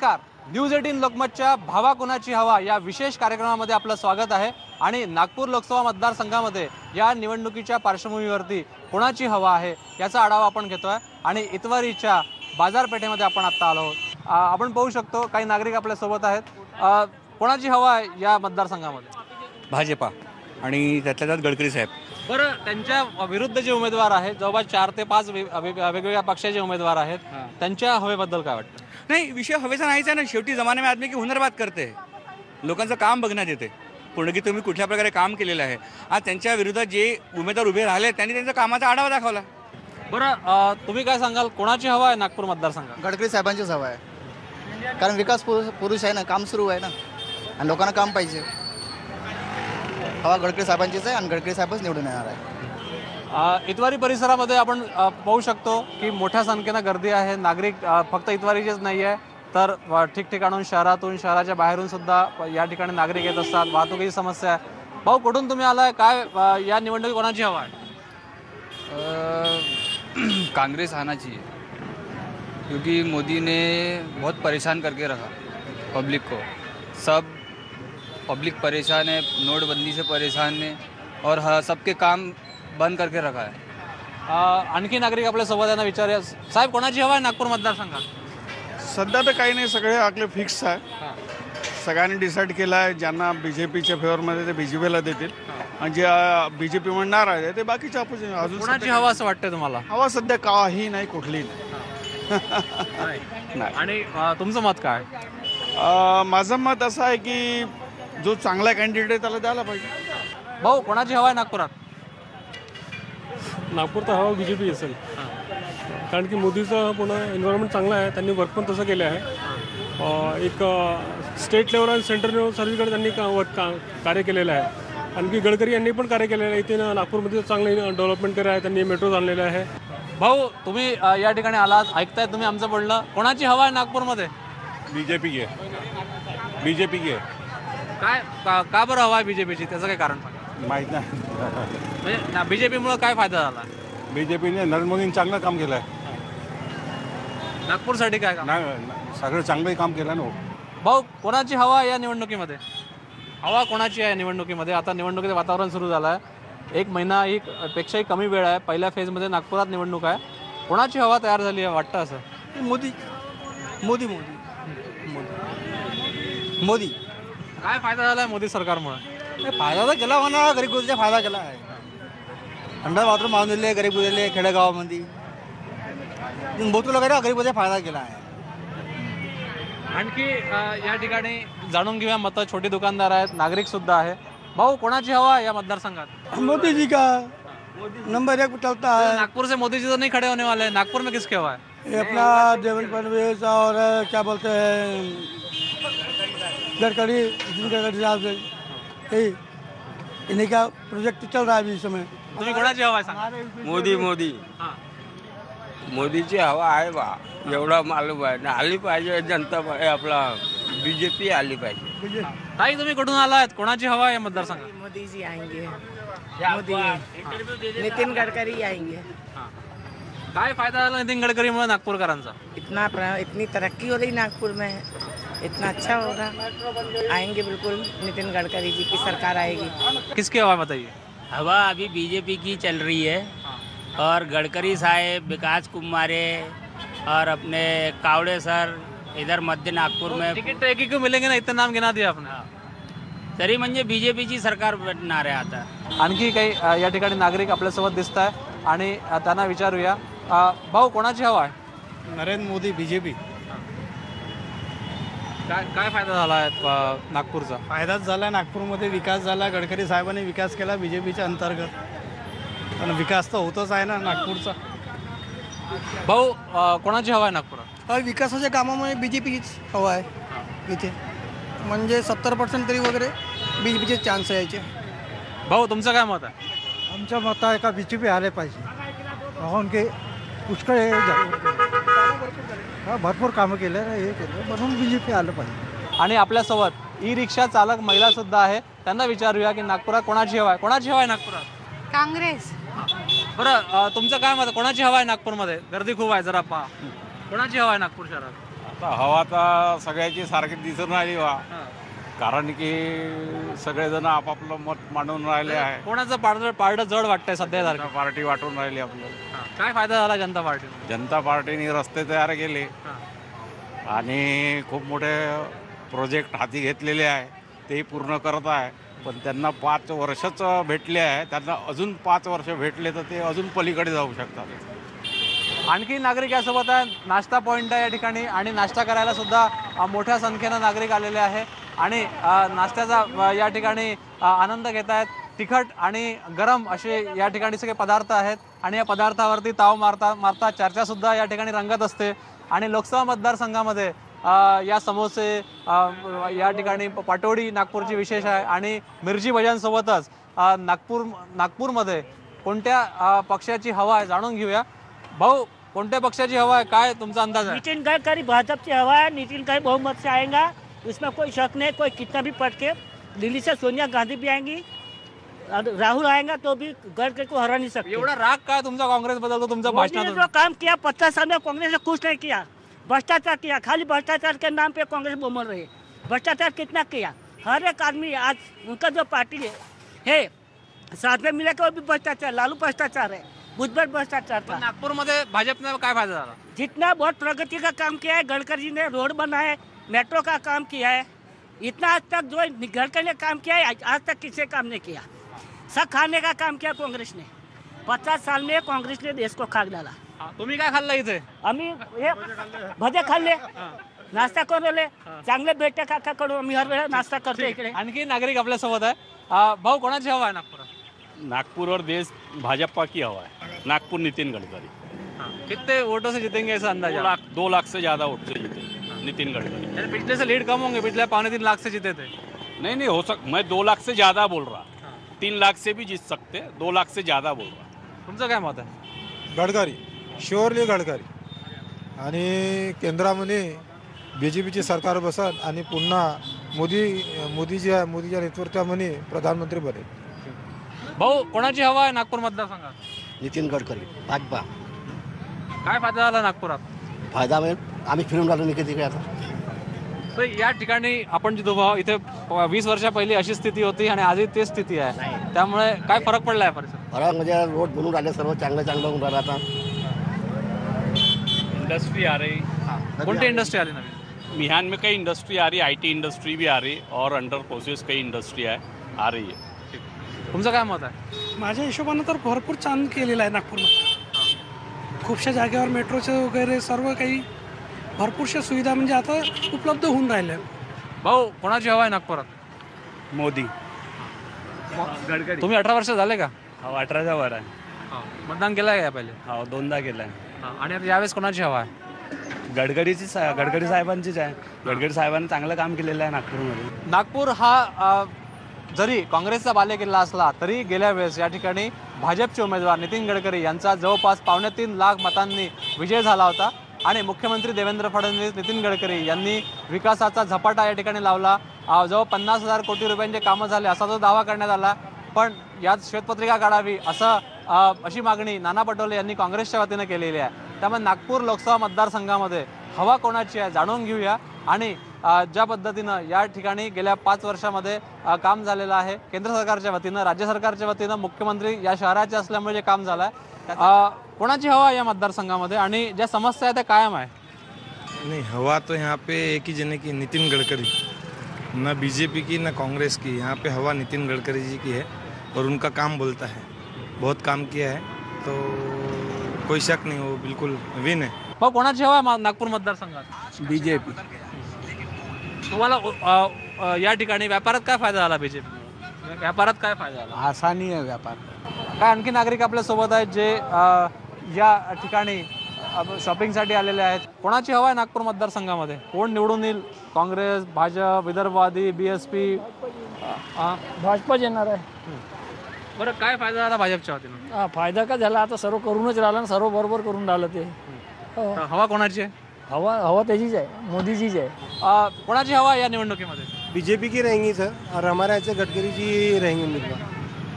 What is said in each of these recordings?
नमस्कार, न्यूज 18 लोकमतच्या भावा कोणाची हवा या विशेष कार्यक्रमामध्ये आपलं स्वागत आहे। आणि नागपूर लोकसभा मतदारसंघामध्ये या निवडणुकीच्या पार्श्वभूमीवरती कोणाची हवा आहे याचा आढावा आपण घेतोय। आणि इतवारीच्या बाजारपेठेमध्ये आपण आता आलो आहोत। आपण पाहू शकतो काही नागरिक आपल्या सोबत आहेत। कोणाची हवा आहे या मतदारसंघामध्ये? भाजपा आणि त्यातल्या गडकरी साहेब। बरं, त्यांच्या विरुद्ध जे उमेदवार आहेत जवळपास 4 ते 5 वेगवेगळ्या पक्षाचे उमेदवार आहेत, त्यांच्या हवेबद्दल काय वाटतं? नाही, विषय हवेचा नाहीच आहे ना। शेवटी जमाने में आदमी की हुनर बात करते, लोकांचं काम बघण्यात येते पूर्ण की तुम्ही कुठल्या प्रकारे काम केलेलं आहे। आज त्यांच्या विरोधात जे उमेदवार उभे राहिले त्यांनी त्यांच्या कामाचा आढावा दाखवला। बरं, तुम्ही काय सांगाल, कोणाची हवा आहे नागपूर मतदारसंघात? गडकरी साहेबांचीच हवा आहे, कारण विकास पुरुष आहे ना, काम सुरू आहे ना आणि लोकांना काम पाहिजे। हवा गडकरी साहेबांचीच आहे आणि गडकरी साहेबच निवडून येणार आहे। इतवारी परिसरामध्ये आपण पाहू शकतो की मोठ्या संख्येनं गर्दी आहे। नागरिक फक्त इतवारीचेच नाही आहे तर ठिकठिकाणून शहरातून शहराच्या बाहेरून सुद्धा या ठिकाणी नागरिक येत असतात। वाहतुकीची समस्या आहे। भाऊ, कुठून तुम्ही आलाय? काय या निवडणुकीत कोणाची हवा आहे? कांग्रेस आना चाहिए क्योंकि मोदी ने बहुत परेशान करके रखा पब्लिक को। सब पब्लिक परेशान है, नोटबंदी से परेशान है और सबके काम बंद करके रखा है। आणखी नागरिक आपल्या सोबत यांना विचारूया। साहेब, कोणाची हवा आहे नागपूर मतदारसंघात? सध्या तर काही नाही, सगळे आपले फिक्स आहे। सगळ्यांनी डिसाईड केलं आहे, ज्यांना बीजेपीच्या फेवरमध्ये ते बीजेपीला देतील आणि जे बीजेपी म्हणणार आहे ते बाकीच्या अपोजिशन। अजून कोणाची हवा असं वाटतं तुम्हाला? हवा सध्या काही नाही, कुठली नाही। आणि तुमचं मत काय? माझं मत असं आहे की जो चांगला कॅन्डिडेट आहे त्याला द्यायला पाहिजे। भाऊ, कोणाची हवा आहे नागपुरात? नागपूर तर हवा बीजेपी असेल, कारण की मोदीचं पुन्हा एन्व्हायरमेंट चांगलं आहे, त्यांनी वर्क पण तसं केलं आहे। एक स्टेट लेवल आणि सेंट्रल लेवल सर्वीकडे त्यांनी कार्य केलेलं आहे। आणखी गडकरी यांनी पण कार्य केलेलं आहे। इथे नागपूरमध्ये चांगलं डेव्हलपमेंट केलं आहे, त्यांनी मेट्रो आणलेलं आहे। भाऊ, तुम्ही या ठिकाणी आलात, ऐकताय तुम्ही आमचं बोलणं। कोणाची हवा आहे नागपूरमध्ये? बीजेपी की आहे, बीजेपी की आहे। काय का बरं हवा आहे बीजेपीची? त्याचं काय कारण? माहीत नाही, म्हणजे बीजेपीमुळे काय फायदा झाला? बीजेपीने नरेंद्र मोदींनी चांगलं काम केलं आहे नागपूरसाठी। काय काम? सगळं चांगलं काम केलं ना। भाऊ, कोणाची हवा आहे या निवडणुकीमध्ये? हवा कोणाची आहे निवडणुकीमध्ये? आता निवडणुकीचं वातावरण सुरू झालं आहे, 1 महिना पेक्षाही कमी वेळ आहे। पहिल्या फेजमध्ये नागपुरात निवडणूक आहे। कोणाची हवा तयार झाली आहे वाटतं असं? मोदी मोदी मोदी मोदी। काय फायदा झाला आहे मोदी सरकारमुळे? फायदा तर केला म्हणा, गरीब गुजरीचा फायदा केला आहे। अंडर बाथरूम बांधून दिले गरीब गुजरले खेडेगावामध्ये, बहुत वगैरे गरीब गुजरीचा फायदा केला आहे। आणखी या ठिकाणी जाणून घेऊया मतं। छोटे दुकानदार आहेत, नागरिक सुद्धा आहे। भाऊ, कोणाची हवा आहे या मतदारसंघात? मोदी जी का नंबर 1 चलता है। नागपुर से मोदी जी तो नहीं खड़े होने वाले हैं, नागपुर में किसकी हवा है? ये अपना देवेंद्र फडणवीस और क्या बोलते हैं गडकरी, गडकरी साहब से इन्हीं का प्रोजेक्ट चल रहा है अभी इस समय। तुम्ही कोणाची हवा आहे सांगा? मोदी मोदी मोदीची हवा आहे बा, एवढा मालूम आहे ना। आली पाहिजे जनता, आपला बीजेपी आली पाहिजे। ताई, तुम्ही कुठून आलात? कोणाची हवा आहे या मतदारसंघात? मोदी जी आएंगे, मोदी नितिन गडकरी आएंगे। काय फायदा झाला नितिन गडकरीमुळे नागपूरकरांचा? इतनी तरक्की हो रही नागपुर में, इतना अच्छा होगा। आएंगे बिल्कुल, नितिन गडकरी जी की सरकार आएगी। किसकी हवा बताइए? हवा अभी बीजेपी की चल रही है और गडकरी साहेब, विकास कुमारे और अपने कावड़े सर इधर मध्य नागपुर में। टिकट तो एक ही को मिलेंगे ना, इतना नाम गिना दिया आपने। तरी म्हणजे बीजेपीची सरकार बनणार आहे आता। आणखी काही या ठिकाणी नागरिक आपल्यासोबत दिसत आहे आणि त्यांना विचारूया। भाऊ, कोणाची हवा आहे? नरेंद्र मोदी, बीजेपी। काय फायदा झाला आहे नागपूरचा? फायदाच झाला नागपूरमध्ये, विकास झाला। गडकरी साहेबांनी विकास केला बीजेपीच्या अंतर्गत, आणि विकास तर होतच आहे ना नागपूरचा। भाऊ, कोणाची हवा आहे नागपुरात? विकासाच्या कामामुळे बीजेपीच हवा आहे इथे, म्हणजे 70% तरी वगैरे बीजेपीचे चान्स यायचे। भाऊ, तुमचं काय मत आहे? आमचं मत आहे का बीजेपी आले पाहिजे, कारण की पुष्कळ भरपूर कामं केले, हे केलं म्हणून बीजेपी आलं पाहिजे। आणि आपल्यासोबत ई रिक्षा चालक महिला सुद्धा आहे, त्यांना विचारूया की नागपुरात कोणाची हवा आहे? कोणाची हवा आहे नागपुरात? काँग्रेस। बरं, तुमचं काय मत? कोणाची हवा आहे नागपूरमध्ये? गर्दी खूप आहे, जरा पहा। कोणाची हवा आहे नागपूर शहरात? आता हवा तर सगळ्याची सारखी दिसून राहिली वा, कारण की सगळेजण आपापलं मत मांडून राहिले आहे. कोणाचं पारडं जड वाटतंय सध्या जनता पार्टी वाटून राहिली आपल्याला. काय फायदा झाला जनता पार्टी? जनता पार्टीने रस्ते तयार केले आणि खूप मोठे प्रोजेक्ट हाती घेतलेले आहे, तेही पूर्ण करत आहे. पण त्यांना 5 वर्षच भेटले आहे, त्यांना अजून 5 वर्ष भेटले तर ते अजून पलीकडे जाऊ शकतात. आणखी नागरिक यासोबत आहे. नाश्ता पॉईंट आहे या ठिकाणी आणि नाश्ता करायला सुद्धा मोठ्या संख्येनं नागरिक आलेले आहे आणि नाश्त्याचा या ठिकाणी आनंद घेत आहेत. तिखट आणि गरम असे या ठिकाणी सगळे पदार्थ आहेत आणि या पदार्थावरती ताव मारता चर्चासुद्धा या ठिकाणी रंगत असते. आणि लोकसभा मतदारसंघामध्ये या समोसे या ठिकाणी पाटोडी नागपूरची विशेष आहे आणि मिरची भज्यांसोबतच नागपूरमध्ये कोणत्या पक्षाची हवा आहे जाणून घेऊया. भाऊ, कोणत्या पक्षाची हवा आहे, काय तुमचा अंदाज आहे? नितिन गडकरी भाजपा की हवा है, नितिन गडकरी बहुमत से आएगा, इसमें कोई शक नहीं. कोई कितना भी पटके, दिल्ली से सोनिया गांधी भी आएंगी, राहुल आएगा तो भी गडकरी को हरा नहीं सकते. एवढा राग काय तुमचा काँग्रेस बद्दल तो तुमचा मोदी ने भाषणात? जो काम किया 50 साल में कांग्रेस ने कुछ नहीं किया. भ्रष्टाचार किया, खाली भ्रष्टाचार के नाम पे कांग्रेस बोल रही है. भ्रष्टाचार कितना किया? हर एक आदमी आज उनका जो पार्टी है साथ में मिला के भी भ्रष्टाचार, लालू भ्रष्टाचार है, भुजबल भ्रष्टाचार था. नागपूरमध्ये भाजपने काय फायदा झाला? जितना बहुत प्रगति का काम किया है, गडकरी जी ने रोड बनाए, मेट्रो का काम किया है, इतना आज तक जो गडकरी ने काम किया है आज तक किसी काम नहीं किया. सब खाने का काम किया कांग्रेस ने. 50 साल में कांग्रेस ने देश को खाक डाला. तुम्ही काय खाल्लं इथे? आम्ही हे भजे खाल्ले, नाश्ता करवले, चांगले भेटते काका कडून आम्ही हर वेळेला नाश्ता करतो इकडे. आणखी नागरिक आपल्या सोबत आहे. भाऊ, कोणाची हवा आहे नागपुरात? नागपुर और देश भाजपा की हवा है. नागपुर नितिन गडकरी. कितने वोटों से जीतेंगे ऐसा अंदाजा? 2 लाख से ज़्यादा वोट से जीते नितिन गडकरी. पिछले से लीड कम होंगे, पिछले 2.5-3 लाख से जीते थे. नहीं हो मैं 2 लाख से ज़्यादा बोल रहा. 3 लाख से भी जीत सकते, 2 लाख से ज़्यादा बोल रहा. तुमचं काय मत आहे? गडकरी, शुअरली गडकरी. आणि केंद्रामध्ये BJPची सरकार बसत आणि पुन्हा मोदीच्या नेतृत्वामध्ये प्रधानमंत्री बनेल. भाऊ, कोणाची हवा आहे नागपूर मतदारसंघात? नितिन गडकरी भाजपा. काय फायदा झाला नागपुरात? फायदा म्हणजे आम्ही फिरून राहिलो नाही कधी आता. तर या ठिकाणी आपण जिथं भाऊ इथे 20 वर्षापहिली अशी स्थिती होती आणि आजही तेच स्थिती आहे, त्यामुळे काय फरक पडला आहे परिसर? फरक म्हणजे रोड बनवून राहिले, सर्व चांगलं होऊन राहिलं. आता इंडस्ट्री आ रही. कोणती इंडस्ट्री आली नवीन? मिहान में कई इंडस्ट्री आ रही, IT इंडस्ट्री भी आ रही और अंडर प्रोसेस कई इंडस्ट्री आ रही है. तुमचं काय मत आहे? माझ्या हिशोबानं तर भरपूर छान केलेलं आहे नागपूरमध्ये. खूपशा जागेवर मेट्रोचे वगैरे सर्व काही भरपूरशा सुविधा म्हणजे आता उपलब्ध होऊन राहिल्या. भाऊ, कोणाची हवा आहे नागपुरात? मोदी. गडकरी. तुम्ही 18 वर्ष झाले का? हो, 18चा वर आहे. मतदान केलं आहे का पहिले? हो, 2दा केलं आहे. आणि आता यावेळेस कोणाची हवा आहे? गडकरी साहेबांचीच आहे. गडकरी साहेबांनी चांगलं काम केलेलं आहे नागपूरमध्ये. नागपूर हा जरी काँग्रेसचा बालेकिल्ला असला तरी गेल्या वेळेस या ठिकाणी भाजपचे उमेदवार नितीन गडकरी यांचा जवळपास 2.25 लाख मतांनी विजय झाला होता आणि मुख्यमंत्री देवेंद्र फडणवीस, नितीन गडकरी यांनी विकासाचा झपाटा या ठिकाणी लावला. जवळ 50,000 कोटी रुपयांचे कामं झाले असा जो दावा करण्यात आला, पण यात श्वेतपत्रिका काढावी अशी मागणी नाना पटोले यांनी काँग्रेसच्या वतीनं केलेली आहे. त्यामुळे नागपूर लोकसभा मतदारसंघामध्ये हवा कोणाची आहे जाणून घेऊया. आणि ज्या पद्धतीनं या ठिकाणी गेल्या 5 वर्षामध्ये काम झालेलं आहे केंद्र सरकारच्या वतीनं, राज्य सरकारच्या वतीनं, मुख्यमंत्री या शहराचे असल्यामुळे जे काम झालं आहे, कोणाची हवा या मतदारसंघामध्ये आणि ज्या समस्या आहेत त्या कायम आहे? नहीं, हवा तो यहाँ पे एक ही जने की, नितिन गडकरी. ना BJP की ना कांग्रेस की. यहाँ पे हवा नितिन गडकरी जी की है और उनका काम बोलता है. बहुत काम किया है तो कोई शक नहीं, वो बिल्कुल विन है. भाऊ, कोणाची हवा आहे नागपूर मतदारसंघात? BJP. तुम्हाला या ठिकाणी व्यापारात काय फायदा झाला? BJP व्यापारात काय फायदा झाला? आसानी आहे व्यापार. काय आणखी नागरिक आपल्या सोबत आहेत जे या ठिकाणी शॉपिंगसाठी आलेले आहेत? कोणाची हवा आहे नागपूर मतदारसंघामध्ये? कोण निवडून येईल? काँग्रेस, भाजप, विदर्भवादी, BSP? भाजपा येणार आहे. बरं, काय फायदा झाला भाजपच्या वतीनं? फायदा का झाला? आता सर्व करूनच राहिलं ना, सर्व बरोबर करून राहिलं ते. हवा कोणाची आहे? हवा त्याचीच आहे, मोदीजीच आहे. कोणाची हवा या निवडणुकीमध्ये? BJP की रहेंगी सर, और हमारे यहाँ से गडकरी जी रहेंगे उम्मीदवार.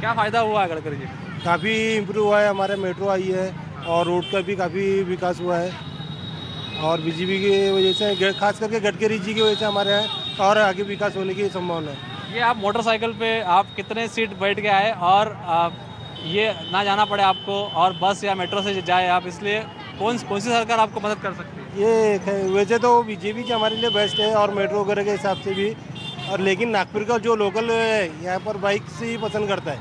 क्या फायदा हुआ है गडकरी जी? काफ़ी इम्प्रूव हुआ है, हमारे मेट्रो आई है और रोड का भी काफ़ी विकास हुआ है. और बीजेपी की वजह से, खास करके गडकरी जी की वजह से हमारे यहाँ और आगे विकास होने की संभावना है। ये आप मोटरसाइकिल पे आप कितने सीट बैठ के आए और ये ना जाना पड़े आपको और बस या मेट्रो से जाए आप, इसलिए कौन सी सरकार आपको मदद कर सकती है? ये वैसे तो बीजेपी की हमारे लिए बेस्ट है और मेट्रो वगैरह के हिसाब से भी, और लेकिन नागपुर का जो लोकल है यहाँ पर बाइक से ही पसंद करता है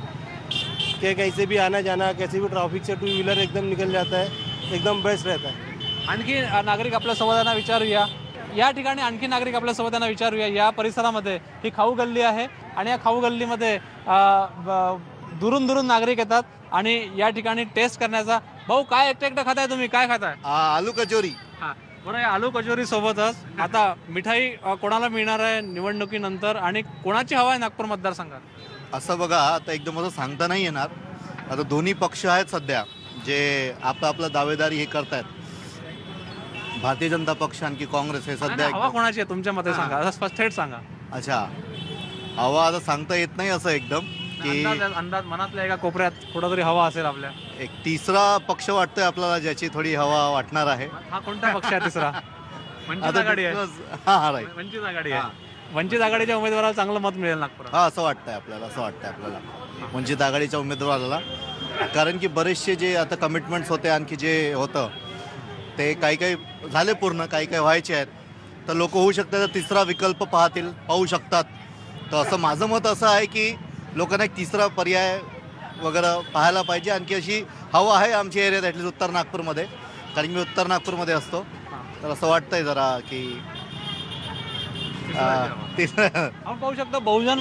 कि कहीं से भी आना जाना, कैसे भी ट्रॅफिक से 2 व्हीलर एकदम निकल जाता है, एकदम बेस्ट रहता है। आणखी नागरिक आपल्यासोबत यांना विचारूया, या ठिकाणी आणखी नागरिक आपल्यासोबत यांना विचारूया। या परिसरामध्ये ही खाऊ गल्ली आहे आणि या खाऊ गल्लीमध्ये दुरून दुरून नागरिक येतात आणि या ठिकाणी टेस्ट करण्याचा। भाऊ काय एकटं खाताय तुम्ही, काय खाताय? आलू कचोरी। हां बरं, या आलू कचोरी सोबतच आता मिठाई कोणाला मिळणार आहे निवडणुकीनंतर आणि कोणाची हवा आहे नागपूर मतदारसंघात? असं बघा, आता एकदम असं सांगता नाही येणार। आता दोन्ही पक्ष आहेत सध्या जे आपलं दावेदारी हे करतायत, भारतीय जनता पक्ष आणखी काँग्रेस हे सध्या। हवा कोणाची आहे तुमच्या मते सांगा, असं थेट सांगा। अच्छा, हवा आता सांगता येत नाही असं एकदम की अंदाज मनातल्या एका कोपऱ्यात कुठेतरी हवा असेल आपल्या। एक तिसरा पक्ष वाटतोय आपल्याला ज्याची थोडी हवा वाटणार आहे। हा कोणता पक्ष आहे तिसरा? वंचित आघाडी आहे। हां राईट, वंचित आघाडी आहे। वंचित आघाडीच्या उमेदवाराला चांगलं मत मिळेल नागपुरात, हा असं वाटतंय आपल्याला, वंचित आघाडीच्या उमेदवाराला। कारण की बरेचसे जे आता कमिटमेंट्स होते, आणखी जे होतं ते काही झाले पूर्ण, काही व्हायचे आहेत, तर लोक होऊ शकतात तर तिसरा विकल्प पाहू शकतात। तर असं माझं मत असं आहे की लोकांना एक तिसरा पर्याय वगैरे पाहायला पाहिजे। आणखी अशी हवा आहे आमच्या एरियात, ॲटलीस्ट उत्तर नागपूरमध्ये, कारण मी उत्तर नागपूरमध्ये असतो, तर असं वाटतंय जरा की आपण पाहू शकतो बहुजन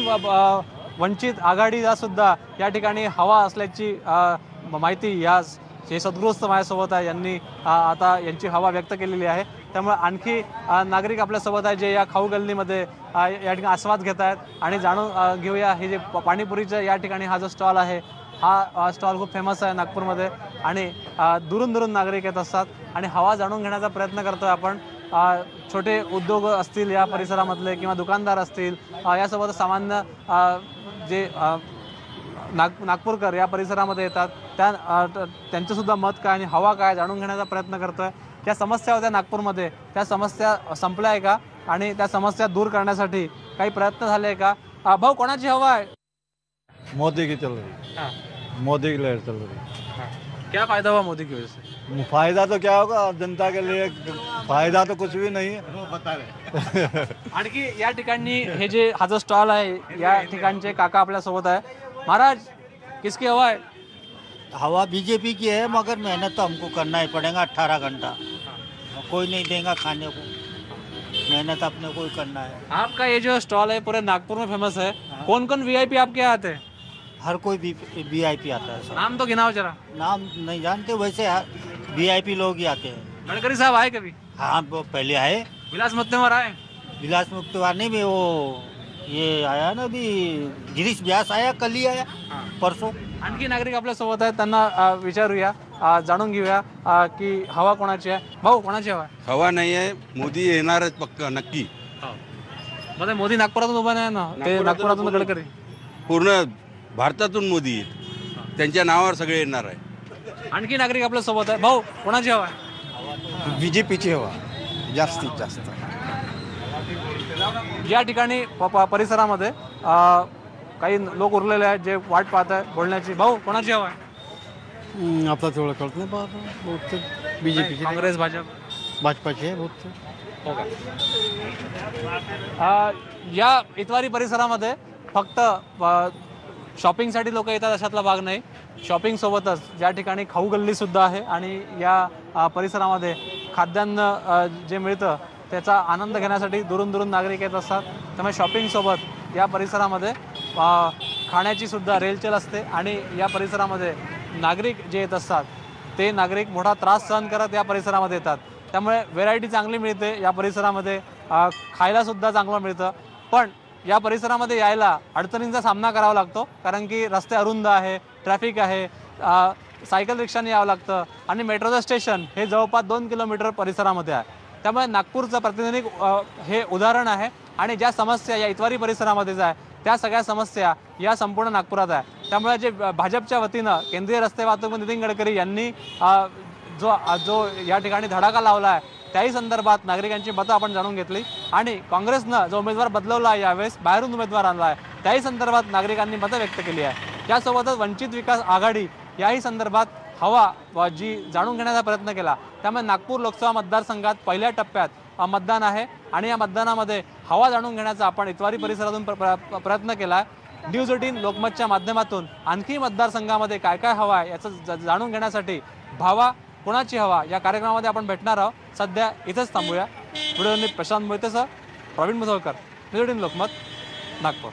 वंचित आघाडीला सुद्धा या ठिकाणी हवा असल्याची माहिती या जे सद्गृहस्थ माझ्यासोबत आहे यांनी आता यांची हवा व्यक्त केलेली आहे। त्यामुळे आणखी नागरिक आपल्यासोबत आहे जे या खाऊ गल्लीमध्ये या ठिकाणी आस्वाद घेत आहेत आणि जाणून घेऊया हे जे पाणीपुरीचं या ठिकाणी हा जो स्टॉल आहे, हा स्टॉल खूप फेमस आहे नागपूरमध्ये आणि दुरून दुरून नागरिक येत असतात आणि हवा जाणून घेण्याचा प्रयत्न करतोय आपण। छोटे उद्योग असतील या परिसरामधले किंवा दुकानदार असतील, यासोबत सामान्य जे नागपूरकर या परिसरामध्ये येतात त्यांचं सुद्धा मत काय आणि हवा काय जाणून घेण्याचा प्रयत्न करतोय। त्या समस्या होत्या नागपूरमध्ये, त्या समस्या संपल्या आहे का आणि त्या समस्या दूर करण्यासाठी काही प्रयत्न झाले का? भाऊ कोणाची हवा आहे? मोदी की चल रही, मोदी की लहर चल रही। क्या फायदा हुआ मोदी की वजह से? फायदा तो क्या होगा जनता के लिए, फायदा तो कुछ भी नहीं है। आणखी या ठिकाणी हे जे हा जो स्टॉल आहे या ठिकाणचे काका आपल्या सोबत आहे। महाराज किसकी हवा है? हवा बीजेपी की है, मगर मेहनत तो हमको करना ही पड़ेगा 18 घंटा, कोई नहीं देगा खाने को, मेहनत अपने को ही करना है। आपका ये जो स्टॉल है पूरे नागपुर में फेमस है, कौन कौन वीआईपी आपके यहाँ आते हैं? हर कोई वीआईपी आता है। नाम तो गिनाओ जरा। नाम नहीं जानते, वैसे वीआईपी लोग ही आते हैं। गडकरी साहब आए कभी? हाँ वो पहले आए। विलास मुत्तेमवार आए? विलास मुत्तेमवार नहीं भी, वो ये आया ना भी, गिरीश व्यास आया, कल ही आया, परसों। आणखी नागरिक आपल्या सोबत आहेत, त्यांना विचारूया, जाणून घेऊया की हवा कोणाची आहे। भाऊ कोणाची हवा आहे? हवा नाही आहे, मोदी येणारच पक्का नक्की। मध्ये मोदी नागपुरातून उभा नाही ना, ते नागपुरातून गडकरी, पूर्ण भारतातून मोदी आहेत, त्यांच्या नावावर सगळे येणार आहे। आणखी नागरिक आपल्या सोबत आहे। भाऊ कोणाची हवा आहे? बीजेपीची हवा जास्तीत जास्त। या ठिकाणी परिसरामध्ये काही लोक उरलेले आहेत जे वाट पाहत आहेत बोलण्याची। भाऊ कोणाची हवा आहे? आपला तेवढं कळत नाही, बहुत बीजेपी, काँग्रेस, भाजपाची आहे बहुत। हो का? या इतवारी परिसरामध्ये फक्त शॉपिंगसाठी लोक येतात अशातला भाग नाही, शॉपिंग सोबतच या ठिकाणी खाऊ गल्ली सुद्धा आहे आणि या परिसरामध्ये खाद्यान्न जे मिळतं त्याचा आनंद घेण्यासाठी दुरून दुरून नागरिक येत असतात। त्यामुळे शॉपिंग सोबत या परिसरामध्ये खाण्याची सुद्धा रेलचेल असते आणि या परिसरामध्ये नागरिक जे येत असतात ते नागरिक मोठा त्रास सहन करत या परिसरामध्ये येतात। त्यामुळे व्हेरायटी चांगली मिळते या परिसरामध्ये, खायला सुद्धा चांगलं मिळतं, पण या परिसरामध्ये यायला अडचणींचा सामना करावा लागतो, कारण की रस्ते अरुंद आहे, ट्रॅफिक आहे, सायकल रिक्षाने यावं लागतं आणि मेट्रोचं स्टेशन हे जवळपास 2 किलोमीटर परिसरामध्ये आहे। त्यामुळे नागपूरचं प्रतिनिधिक हे उदाहरण आहे आणि ज्या समस्या या इतवारी परिसरामध्येच आहे त्या सगळ्या समस्या या संपूर्ण नागपुरात आहे। त्यामुळे जे भाजपच्या वतीनं केंद्रीय रस्ते वाहतूक मंत्री नितीन गडकरी यांनी जो या ठिकाणी धडाका लावला आहे त्याही संदर्भात नागरिकांची मतं आपण जाणून घेतली आणि काँग्रेसनं जो उमेदवार बदलवला आहे यावेळेस बाहेरून उमेदवार आणला आहे त्याही संदर्भात नागरिकांनी मतं व्यक्त केली आहे। यासोबतच वंचित विकास आघाडी याही संदर्भात हवा जी जाणून घेण्याचा प्रयत्न केला। त्यामुळे नागपूर लोकसभा मतदारसंघात पहिल्या टप्प्यात मतदान आहे आणि या मतदानामध्ये हवा जाणून घेण्याचा आपण इतवारी परिसरातून प्रयत्न केला आहे। न्यूज 18 लोकमतच्या माध्यमातून आणखी मतदारसंघामध्ये काय काय हवा आहे याचं जाणून घेण्यासाठी भावा कोणाची हवा या कार्यक्रमामध्ये आपण भेटणार आहोत। सध्या इथंच थांबूया। व्हिडिओ प्रशांत मोहितेसह प्रवीण मुसळकर, न्यूज 18 लोकमत, नागपूर।